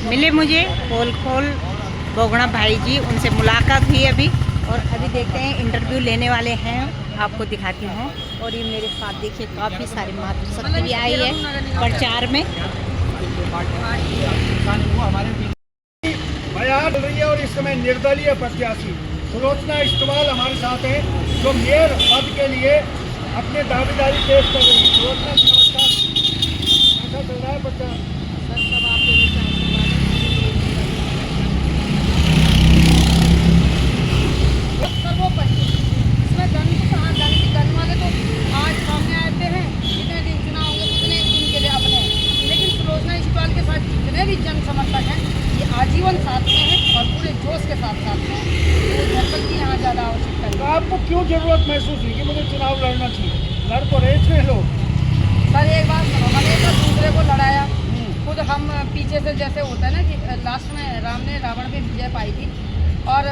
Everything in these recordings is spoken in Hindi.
मिले मुझे खोल बोगड़ा भाई जी, उनसे मुलाकात हुई अभी। और अभी देखते हैं इंटरव्यू लेने वाले हैं, आपको दिखाती हूँ। और ये मेरे साथ देखिए काफ़ी सारी मातृशक्ति भी आई है प्रचार में। बयान रही है और इस समय निर्दलीय प्रत्याशी सुलोचना इस्तेमाल हमारे साथ हैं, जो मेयर पद के लिए अपने दावेदारी पेश कर रही है। सुलोचना जी नमस्कार, कैसा चल रहा है प्रचार? सर सब आप लोगों से सर्वोपरि इसमें धन तो कहाँ जाने की धन वाले तो आज सामने आते हैं, कितने दिन चुनाव होंगे कितने दिन के लिए अपने, लेकिन सुलोचना इस्तेमाल के साथ जितने भी जन समर्थक हैं ये आजीवन साथ में हैं और पूरे जोश के साथ साथ में हैं। तो जनता की यहाँ ज़्यादा आवश्यकता है। तो आपको क्यों जरूरत महसूस हुई कि मुझे चुनाव लड़ना चाहिए? लड़ तो रहे थे लोग। सर एक बात सुनो, हमने तो दूसरे को लड़ाया, खुद हम पीछे से जैसे होता है ना कि लास्ट में राम ने रावण पे विजय पाई थी और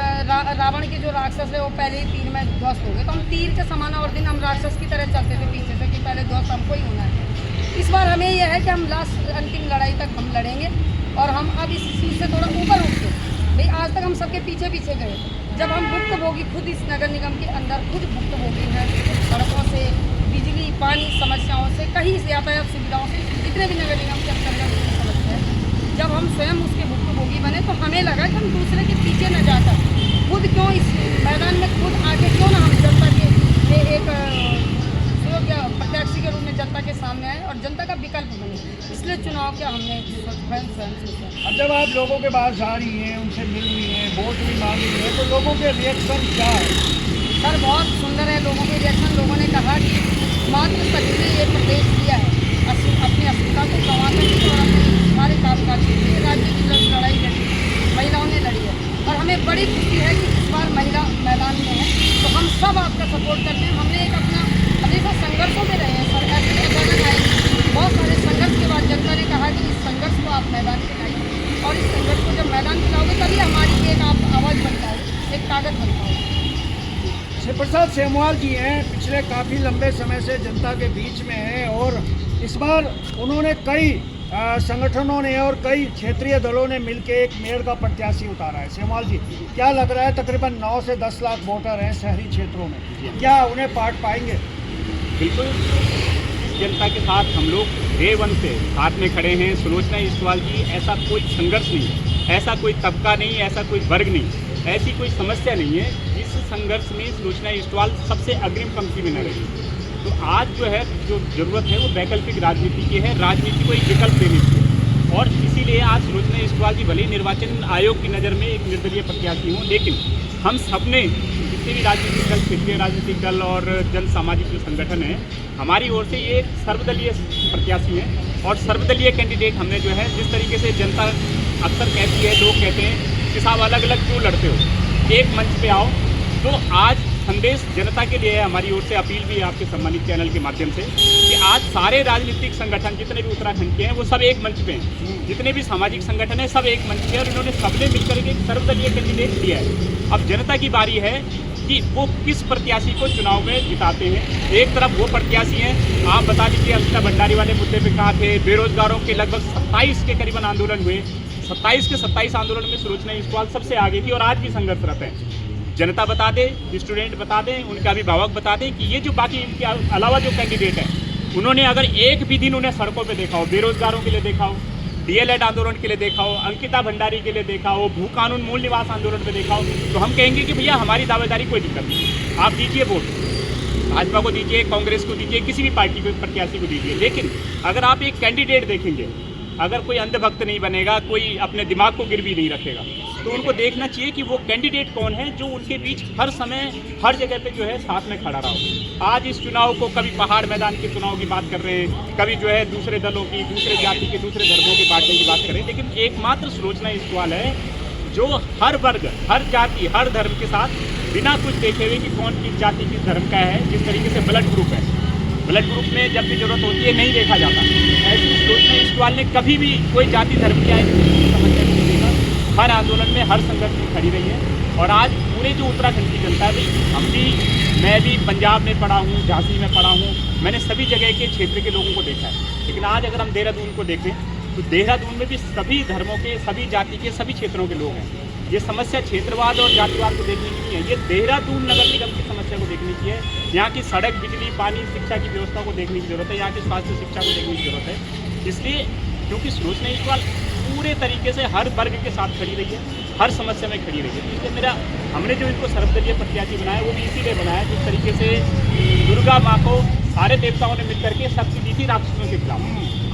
रावण के जो राक्षस है वो पहले ही तीर में ध्वस्त हो गए, तो हम तीर के समान और दिन हम राक्षस की तरह चलते थे पीछे से कि पहले ध्वस्त हमको ही होना है। इस बार हमें यह है कि हम लास्ट अंतिम लड़ाई तक हम लड़ेंगे और हम अब इस चीज़ से थोड़ा ऊपर उठ के, भाई आज तक हम सबके पीछे पीछे गए, जब हम भुक्तभोगी खुद इस नगर निगम के अंदर खुद भुक्तभोगी हैं, सड़कों से, बिजली पानी समस्याओं से, कहीं से यातायात सुविधाओं से, जितने भी नगर निगम के अंतर्गत समस्या है, जब हम स्वयं उसके भुक्तभोगी बने तो हमें लगा कि हम दूसरे के पीछे न जाकर खुद क्यों इस मैदान में खुद आगे क्यों ना हम जनता के एक योग्य प्रत्याशी के रूप में जनता के सामने आए और जनता का विकल्प बने, इसलिए चुनाव क्या हमने स्वयं सोचा। अब जब आप लोगों के पास जा रही हैं, उनसे मिल रही हैं, वोट भी मांग रही हैं, तो लोगों के रिएक्शन क्या है? सर बहुत सुंदर है लोगों के रिएक्शन। लोगों ने कहा कि मातृशक्ति ने ये प्रदेश दिया है, अपनी अस्मिता को गंवा कर और अपने हमारे कामकाज के लिए राजनीतिक लड़ाई लड़ी, महिलाओं ने लड़ी है और हमें बड़ी खुशी है कि इस बार महिला मैदान में है, तो हम सब आपका सपोर्ट करते हैं। हमने एक अपना हमेशा संघर्षों में रहे हैं सर, ऐसे अचानक आए बहुत सारे संघर्ष के बाद जनता ने कहा कि इस संघर्ष को आप मैदान में लाइए और इस संघर्ष को जब मैदान में लाओगे तभी हमारी एक आप आवाज़ बनता है, एक ताकत बनता है। शिव प्रसाद सेमवाल जी हैं, पिछले काफ़ी लंबे समय से जनता के बीच में हैं और इस बार उन्होंने कई संगठनों ने और कई क्षेत्रीय दलों ने मिलकर एक मेयर का प्रत्याशी उतारा है। सेमवाल जी, क्या लग रहा है? तकरीबन 9 से 10 लाख वोटर हैं शहरी क्षेत्रों में, क्या उन्हें पार्ट पाएंगे? बिल्कुल, जनता के साथ हम लोग डे वन से साथ में खड़े हैं। सुलोचना इस्तेमाल जी ऐसा कोई संघर्ष नहीं है, ऐसा कोई तबका नहीं, ऐसा कोई वर्ग नहीं, ऐसी कोई समस्या नहीं है जिस संघर्ष में सुलोचना इस्तेमाल सबसे अग्रिम पंक्ति में न रही। तो आज जो है जो ज़रूरत है वो वैकल्पिक राजनीति की है, राजनीति को एक विकल्प देने की, और इसीलिए आज सुलोचना इस्तेमाल जी भले निर्वाचन आयोग की नज़र में एक निर्दलीय प्रत्याशी हों, लेकिन हम सबने जितने भी राजनीतिक दल, क्षेत्रीय राजनीतिक दल और जन सामाजिक जो संगठन है, हमारी ओर से ये एक सर्वदलीय प्रत्याशी है और सर्वदलीय कैंडिडेट हमने जो है, जिस तरीके से जनता अक्सर कहती है, लोग कहते हैं कि साहब अलग अलग क्यों लड़ते हो, एक मंच पे आओ, तो आज संदेश जनता के लिए है। हमारी ओर से अपील भी है आपके सम्मानित चैनल के माध्यम से कि आज सारे राजनीतिक संगठन जितने भी उत्तराखंड के हैं वो सब एक मंच पे हैं, जितने भी सामाजिक संगठन हैं सब एक मंच पे हैं और इन्होंने सबने मिलकर के एक सर्वदलीय कैंडिडेट दिया है। अब जनता की बारी है कि वो किस प्रत्याशी को चुनाव में जिताते हैं। एक तरफ वो प्रत्याशी हैं, आप बता दीजिए अलका भंडारी वाले मुद्दे पर कहाँ थे, बेरोजगारों के लगभग 27 के करीबन आंदोलन हुए, 27 के 27 आंदोलन में सुलोचना इस्तेमाल सबसे आगे थी और आज भी संघर्षरत है। जनता बता दे, स्टूडेंट बता दें, उनके अभिभावक बता दें कि ये जो बाकी इनके अलावा जो कैंडिडेट हैं, उन्होंने अगर एक भी दिन उन्हें सड़कों पे देखा हो, बेरोजगारों के लिए देखा हो, डीएलएड आंदोलन के लिए देखा हो, अंकिता भंडारी के लिए देखा हो, भू कानून मूल निवास आंदोलन पे देखा हो, तो हम कहेंगे कि भैया हमारी दावेदारी कोई दिक्कत नहीं, आप दीजिए वोट, भाजपा को दीजिए, कांग्रेस को दीजिए, किसी भी पार्टी को प्रत्याशी को दीजिए। लेकिन अगर आप एक कैंडिडेट देखेंगे, अगर कोई अंधभक्त नहीं बनेगा, कोई अपने दिमाग को गिरवी नहीं रखेगा, तो उनको देखना चाहिए कि वो कैंडिडेट कौन है जो उनके बीच हर समय हर जगह पे जो है साथ में खड़ा रहा हो। आज इस चुनाव को कभी पहाड़ मैदान के चुनाव की बात कर रहे हैं, कभी जो है दूसरे दलों की, दूसरे जाति के, दूसरे धर्मों की बांटने की बात कर रहे हैं, लेकिन एकमात्र सुलोचना इस्तेमाल है जो हर वर्ग, हर जाति, हर धर्म के साथ बिना कुछ देखे हुए कि कौन किस जाति किस धर्म का है, जिस तरीके से ब्लड ग्रुप है, ब्लड ग्रुप में जब भी जरूरत होती है नहीं देखा जाता, ऐसे सुलोचना इस्तेमाल ने कभी भी कोई जाति धर्म की समस्या नहीं देखा, हर आंदोलन में, हर संघर्ष में खड़ी रही है। और आज पूरे जो उत्तराखंड की जनता है, मैं भी पंजाब में पढ़ा हूँ, झांसी में पढ़ा हूँ, मैंने सभी जगह के क्षेत्र के लोगों को देखा है, लेकिन आज अगर हम देहरादून को देखें तो देहरादून में भी सभी धर्मों के, सभी जाति के, सभी क्षेत्रों के लोग हैं। ये समस्या क्षेत्रवाद और जातिवाद को देखने की नहीं है, ये देहरादून नगर निगम की समस्या को देखने की है। यहाँ की सड़क, बिजली, पानी, शिक्षा की व्यवस्था को देखने की जरूरत है, यहाँ की स्वास्थ्य शिक्षा को देखने की जरूरत है। इसलिए क्योंकि सुलोचना ईसवाल पूरे तरीके से हर वर्ग के साथ खड़ी रही है, हर समस्या में खड़ी रही है। इसलिए हमने जो इनको सर्वदलीय प्रत्याशी बनाया वो भी इसीलिए बनाया जिस तरीके से दुर्गा माँ को सारे देवताओं ने मिलकर के शक्ति दी थी राक्षसों के खिलाफ।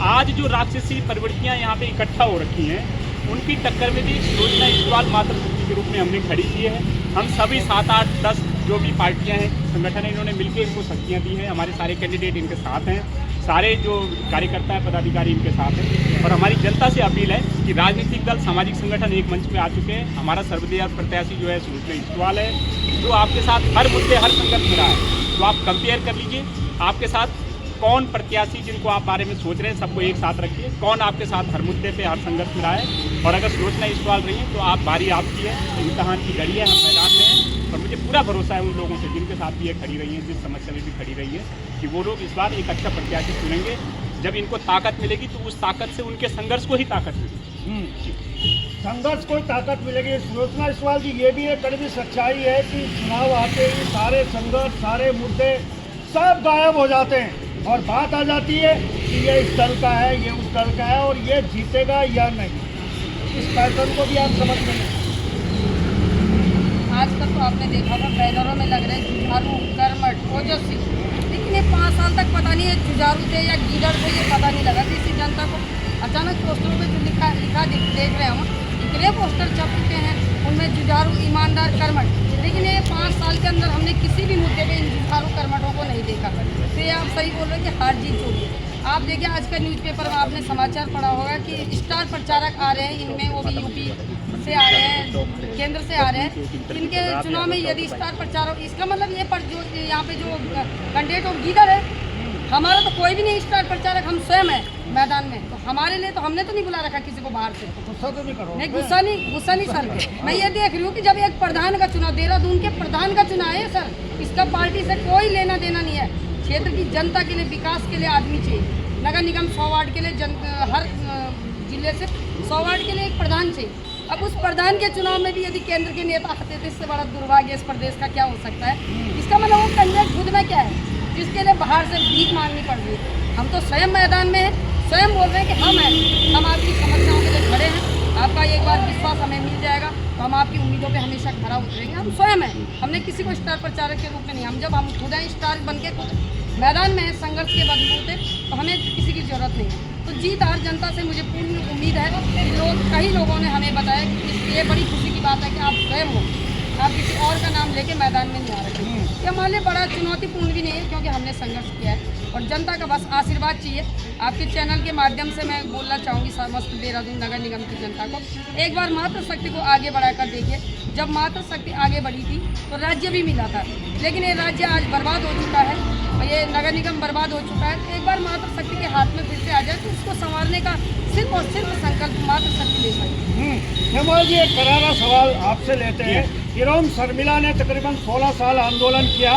आज जो राक्षसी प्रवृत्तियाँ यहाँ पे इकट्ठा हो रखी हैं, उनकी टक्कर में भी सुलोचना ईसवाल मातृ शक्ति के रूप में हमने खड़ी की है। हम सभी 7, 8, 10 जो भी पार्टियां हैं, संगठन है, इन्होंने मिलकर इनको शक्तियाँ दी हैं। हमारे सारे कैंडिडेट इनके साथ हैं, सारे जो कार्यकर्ता है, पदाधिकारी इनके साथ हैं। और हमारी जनता से अपील है कि राजनीतिक दल, सामाजिक संगठन एक मंच में आ चुके हैं। हमारा सर्वदलीय प्रत्याशी जो है सुलोचना ईसवाल है, जो आपके साथ हर मुद्दे, हर संघर्ष में रहा है। तो आप कंपेयर कर लीजिए आपके साथ कौन प्रत्याशी जिनको आप बारे में सोच रहे हैं, सबको एक साथ रखिए, कौन आपके साथ हर मुद्दे पे, हर संघर्ष में रहा है। और अगर सुलोचना ईसवाल रही है तो आप, बारी आपकी है, इम्तिहान की घड़ी है, हम मैदान में हैं। और मुझे पूरा भरोसा है उन लोगों से जिनके साथ भी ये खड़ी रही है, जिस समस्या में भी खड़ी रही है, कि वो लोग इस बार एक अच्छा प्रत्याशी चुनेंगे। जब इनको ताकत मिलेगी तो उस ताकत से उनके संघर्ष को ही ताकत मिलेगी। संघर्ष को ताकत मिलेगी। सुलोचना ईसवाल जी, ये भी एक कड़वी सच्चाई है कि चुनाव आते ही सारे संघर्ष, सारे मुद्दे सब गायब हो जाते हैं और बात आ जाती है कि ये इस दल का है, ये उस दल का है और ये जीतेगा या नहीं। इस पैटर्न को भी आप समझ लें। आजकल तो आपने देखा होगा बैनरों में लग रहे जुझारू, कर्मठ, ओजस्वी, लेकिन ये 5 साल तक पता नहीं ये जुझारू थे या गीदड़ थे, ये पता नहीं लगा। किसी जनता को अचानक पोस्टरों पे जो लिखा देख रहे हम, इतने पोस्टर छप चुके हैं, उनमें जुझारू, ईमानदार, कर्मठ, लेकिन ये 5 साल के अंदर हमने किसी भी मुद्दे पे इन जुझारू कर्मठों को नहीं देखा। तो ये आप सही बोल रहे हैं कि हार जीत होगी। आप देखिए आज का न्यूज़पेपर में आपने समाचार पढ़ा होगा कि स्टार प्रचारक आ रहे हैं, इनमें वो भी यूपी से आ रहे हैं, केंद्र से आ रहे हैं। इनके चुनाव में यदि स्टार प्रचारक, इसका मतलब ये पर जो यहाँ पे जो कैंडिडेट वो गीदड़ है। हमारा तो कोई भी नहीं स्टार प्रचारक, हम स्वयं हैं मैदान में। तो हमारे लिए तो हमने तो नहीं बुला रखा किसी को बाहर से। गुस्सा तो नहीं करो। नहीं, गुस्सा नहीं सर। मैं ये देख रही हूँ कि जब एक प्रधान का चुनाव, देहरादून के प्रधान का चुनाव है सर, इसका पार्टी से कोई लेना देना नहीं है। क्षेत्र की जनता के लिए, विकास के लिए आदमी चाहिए। नगर निगम 100 वार्ड के लिए, हर जिले से 100 वार्ड के लिए एक प्रधान चाहिए। अब उस प्रधान के चुनाव में भी यदि केंद्र के नेता आते थे, इससे बड़ा दुर्भाग्य इस प्रदेश का क्या हो सकता है। इसका मतलब वो कैंडिडेट खुद में क्या है जिसके लिए बाहर से भीख मांगनी पड़ रही है। हम तो स्वयं मैदान में हैं, स्वयं बोल रहे हैं कि हम हैं, हम आपकी समस्याओं के लिए खड़े हैं। आपका एक बार विश्वास हमें मिल जाएगा तो हम आपकी उम्मीदों पे हमेशा खरा उतरेंगे। हम स्वयं हैं, हमने किसी को स्टार प्रचारक के रूप में नहीं। हम खुद हैं स्टार बन के खुद मैदान में है, संघर्ष के बलबूते, तो हमें किसी की ज़रूरत नहीं है। तो जीत हार जनता से मुझे पूर्ण उम्मीद है। कई लोगों ने हमें बताया कि ये बड़ी खुशी की बात है कि आप स्वयं हो, आप किसी और का नाम लेके मैदान में नहीं आ रहे। ये हमारे लिए बड़ा चुनौतीपूर्ण भी नहीं है क्योंकि हमने संघर्ष किया है और जनता का बस आशीर्वाद चाहिए। आपके चैनल के माध्यम से मैं बोलना चाहूँगी समस्त देहरादून नगर निगम की जनता को, एक बार मातृशक्ति को आगे बढ़ाकर देखिए। जब मातृशक्ति आगे बढ़ी थी तो राज्य भी मिला था, लेकिन ये राज्य आज बर्बाद हो चुका है और ये नगर निगम बर्बाद हो चुका है। तो एक बार मातृशक्ति के हाथ में फिर से आ जाए तो उसको संवारने का सिर्फ और सिर्फ संकल्प मातृशक्ति ले सकती है। हेमवाल जी, एक करारा सवाल आपसे लेते हैं। इरोम शर्मिला ने तकरीबन 16 साल आंदोलन किया,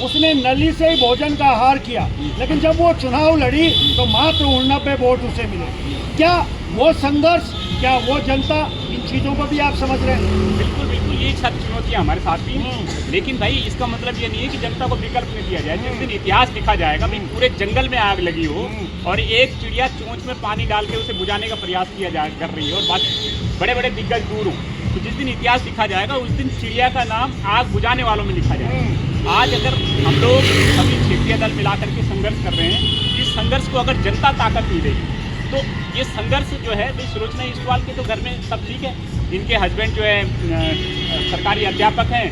उसने नली से ही भोजन का आहार किया, लेकिन जब वो चुनाव लड़ी तो मात्र 89 वोट उसे मिले। क्या वो संघर्ष, क्या वो जनता, इन चीज़ों को भी आप समझ रहे हैं? बिल्कुल बिल्कुल, ये सब चुनौतियाँ हमारे साथ भी हैं। लेकिन भाई इसका मतलब ये नहीं है कि जनता को विकल्प नहीं दिया जाए। जिस दिन इतिहास लिखा जाएगा, भाई पूरे जंगल में आग लगी हो और एक चिड़िया चोंच में पानी डाल के उसे बुझाने का प्रयास किया जा कर रही है और बाकी बड़े बड़े दिग्गज दूर हों, तो जिस दिन इतिहास लिखा जाएगा उस दिन चिड़िया का नाम आग बुझाने वालों में लिखा जाएगा। आज अगर हम लोग सभी क्षेत्रीय दल मिलाकर के संघर्ष कर रहे हैं, इस संघर्ष को अगर जनता ताकत नहीं देगी तो ये संघर्ष जो है, भाई सुलोचना ईसवाल के तो घर में सब ठीक है, इनके हस्बैंड जो है सरकारी अध्यापक हैं,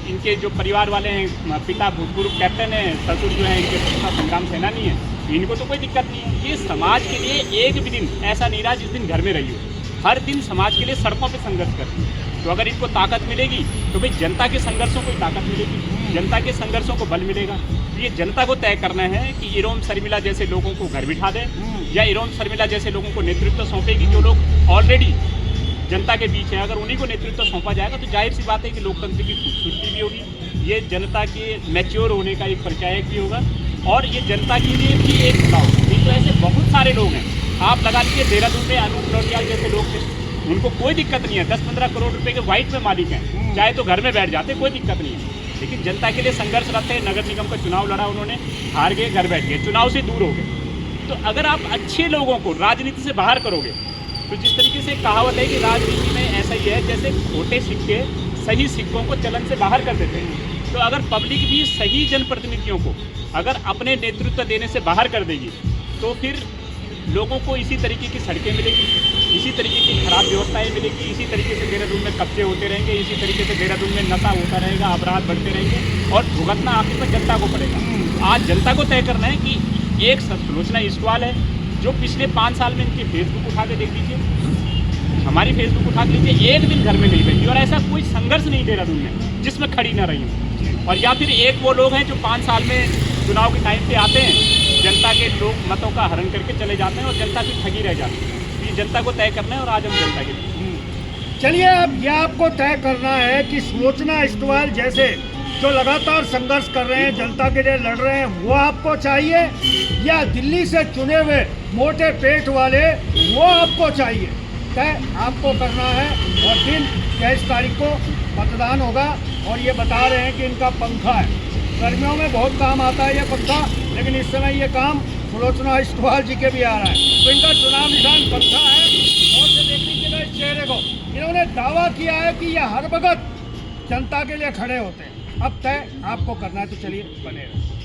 इनके जो परिवार वाले हैं, पिता भूतपूर्व कैप्टन हैं, ससुर जो है इनके स्वतंत्रता संग्राम सेनानी हैं, इनको तो कोई दिक्कत नहीं है। ये समाज के लिए एक भी दिन ऐसा नहीं रहा जिस दिन घर में रही हो। हर दिन समाज के लिए सड़कों पे संघर्ष करती है। तो अगर इनको ताकत मिलेगी तो भाई जनता के संघर्षों को ताकत मिलेगी, जनता के संघर्षों को बल मिलेगा। तो ये जनता को तय करना है कि इरोम शर्मिला जैसे लोगों को घर बिठा दें या इरोम शर्मिला जैसे लोगों को नेतृत्व सौंपेगी, जो लोग ऑलरेडी जनता के बीच है। अगर उन्हीं को नेतृत्व सौंपा जाएगा तो जाहिर सी बात है कि लोकतंत्र की खूबसूरती भी होगी, ये जनता के मैच्योर होने का एक परिचायक भी होगा और ये जनता के लिए भी एक खुला होगा। नहीं तो ऐसे बहुत सारे लोग हैं आप लगा लीजिए देहरादून में अनूप नौटियाल जैसे लोग थे, उनको कोई दिक्कत नहीं है, 10-15 करोड़ रुपए के वाइट में मालिक हैं, चाहे तो घर में बैठ जाते, कोई दिक्कत नहीं है। लेकिन जनता के लिए संघर्षरत थे, नगर निगम का चुनाव लड़ा उन्होंने, हार गए, घर बैठ गए, चुनाव से दूर हो गए। तो अगर आप अच्छे लोगों को राजनीति से बाहर करोगे, तो जिस तरीके से कहावत है कि राजनीति में ऐसा ही है जैसे खोटे सिक्के सही सिक्कों को चलन से बाहर कर देते हैं। तो अगर पब्लिक भी सही जनप्रतिनिधियों को अगर अपने नेतृत्व देने से बाहर कर देगी, तो फिर लोगों को इसी तरीके की सड़कें मिलेगी, इसी तरीके की खराब व्यवस्थाएं मिलेगी, इसी तरीके से देहरादून में कब्जे होते रहेंगे, इसी तरीके से देहरादून में नशा होता रहेगा, अपराध बढ़ते रहेंगे और भुगतना आखिर में जनता को पड़ेगा। आज जनता को तय करना है कि एक सुलोचना इस्टवाल है जो पिछले 5 साल में इनकी फेसबुक उठा के देख लीजिए, हमारी फेसबुक उठा के लीजिए, एक दिन घर में नहीं बैठी और ऐसा कोई संघर्ष नहीं देहरादून में जिसमें खड़ी ना रही हूँ। और या फिर एक वो लोग हैं जो 5 साल में चुनाव के टाइम पे आते हैं, जनता के लोग मतों का हरण करके चले जाते हैं और जनता की ठगी रह जाती है। ये जनता को तय करना है और आज हम जनता के लिए। चलिए, अब यह आपको तय करना है कि सुलोचना इस्टवाल जैसे जो लगातार संघर्ष कर रहे हैं, जनता के लिए लड़ रहे हैं, वो आपको चाहिए या दिल्ली से चुने हुए मोटे पेट वाले वो आपको चाहिए? तय आपको करना है। और दिन 23 तारीख को मतदान होगा और ये बता रहे हैं कि इनका पंखा है, गर्मियों में बहुत काम आता है ये पंखा, लेकिन इस समय ये काम सुलोचना इस्टवाल जी के भी आ रहा है। तो इनका चुनाव निशान पंखा है। और से देख लीजिएगा इस चेहरे को, इन्होंने दावा किया है कि ये हर वक्त जनता के लिए खड़े होते हैं। अब तय आपको करना है, तो चलिए बने रहो।